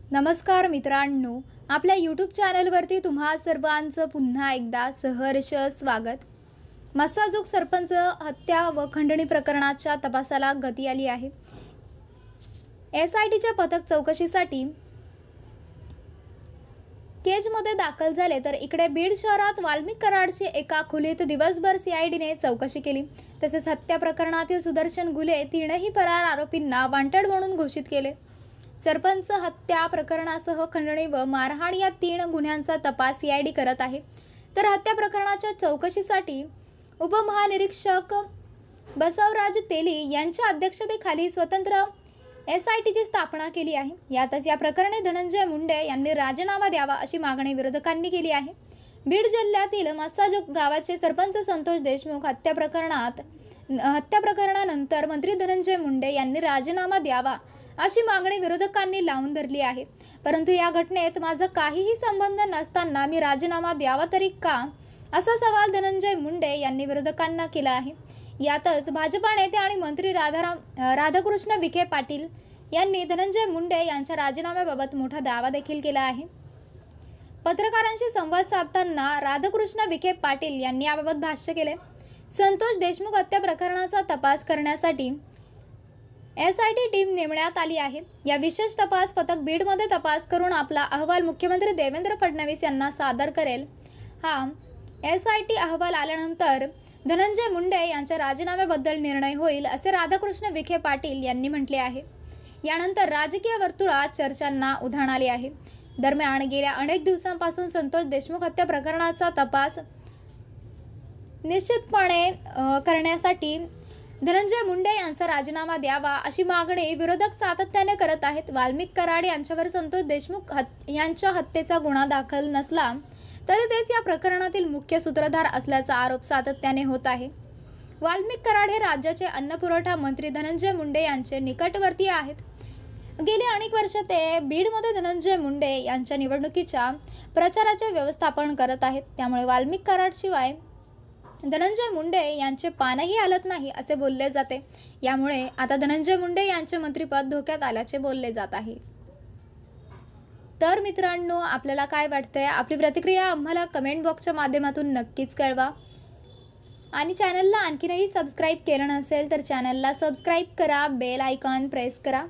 नमस्कार मित्रांनो, आपल्या यूट्यूब चॅनलवरती तुम्हा सर्वांचं पुन्हा एकदा सहर्ष स्वागत। मस्साजोग सरपंच हत्या व खंडणी प्रकरणाच्या तपासाला गती आली आहे। एसआयटीचे पथक चौकशीसाठी केजमध्ये दाखल झाले, तर इकडे बीड शहरात वाल्मिक कराडची एका खोलीत दिवसभर सीआयडीने चौकशी केली। तसेच हत्या प्रकरणातील सुदर्शन गुले तीनही फरार आरोपींना वांटेड म्हणून घोषित केले। सरपंच हत्या प्रकरणासह खंडणी व मारहाण या 3 गुन्ह्यांचा तपास सीआयडी करत आहे। तर हत्या प्रकरणाच्या चौकशीसाठी उपमहानिरीक्षक बसवराज तेली यांच्या अध्यक्षतेखाली स्वतंत्र एसआयटीची स्थापना केली आहे। यातच या प्रकरणी धनंजय मुंडे यांनी राजीनामा द्यावा अशी मागणी विरोधकांनी केली आहे। बीड जिल्ह्यातील मस्साजोग गावाचे सरपंच संतोष देशमुख हत्या प्रकरणानंतर मंत्री धनंजय मुंडे यांनी राजीनामा द्यावा अशी मागणी विरोधकांनी लावून धरली आहे। परंतु या घटनेत माझा काहीही संबंध नसताना मी राजीनामा द्यावा तरी का, असा सवाल धनंजय मुंडे यांनी विरोधकांना केला आहे। यातच भाजपा नेते आणि मंत्री राधाकृष्ण विखे पाटील यांनी धनंजय मुंडे यांच्या राजीनाम्याबाबत मोठा दावा देखील केला आहे। पत्रकारांशी संवाद साधताना राधाकृष्ण विखे पाटील यांनी याबाबत भाष्य केले। संतोष देशमुख हत्या प्रकरणाचा तपास करण्यासाठी एसआयटी टीम नेमण्यात आली आहे। या विशेष तपास पथक बीडमध्ये तपास करून आपला अहवाल मुख्यमंत्री देवेंद्र फडणवीस यांना सादर करेल। हा एसआयटी अहवाल आल्यानंतर धनंजय मुंडे यांच्या राजीनाम्याबद्दल निर्णय होईल, असे राधाकृष्ण विखे पाटील यांनी म्हटले आहे। यानंतर राजकीय वर्तुळात चर्चांना उधाण आले आहे। दरम्यान गेल्या अनेक दिवसांपासून संतोष देशमुख हत्या प्रकरणाचा तपास निश्चितपणे करण्यासाठी धनंजय मुंडे यांचा राजीनामा द्यावा अशी मागणी विरोधक सातत्याने करत आहेत। वाल्मिक कराड यांच्यावर संतोष देशमुख यांच्या हत्येचा गुन्हा दाखल नसला तरी तेच या प्रकरणातील मुख्य सूत्रधार असल्याचा आरोप सातत्याने होत आहे। वाल्मिक कराड हे राज्याचे अन्नपुरवठा मंत्री धनंजय मुंडे यांचे निकटवर्तीय आहेत। गेली अनेक वर्ष ते बीडमध्ये धनंजय मुंडे यांच्या निवडणुकीच्या प्रचाराचे व्यवस्थापन करत आहेत। त्यामुळे वाल्मिक कराडशिवाय धनंजय मुंडे यांचे पानही हलत नाही असे बोलले जाते। यामुळे आता धनंजय मुंडे यांचे मंत्रिपद धोक्यात आल्याचे बोलले जात आहे। तर मित्रांनो, आपल्याला काय वाटतंय? आपली प्रतिक्रिया आम्हाला कमेंट बॉक्सच्या माध्यमातून नक्कीच कळवा। आणि चॅनलला आणखीनही सबस्क्राईब केलं नसेल तर चॅनलला सबस्क्राईब करा, बेल आयकॉन प्रेस करा।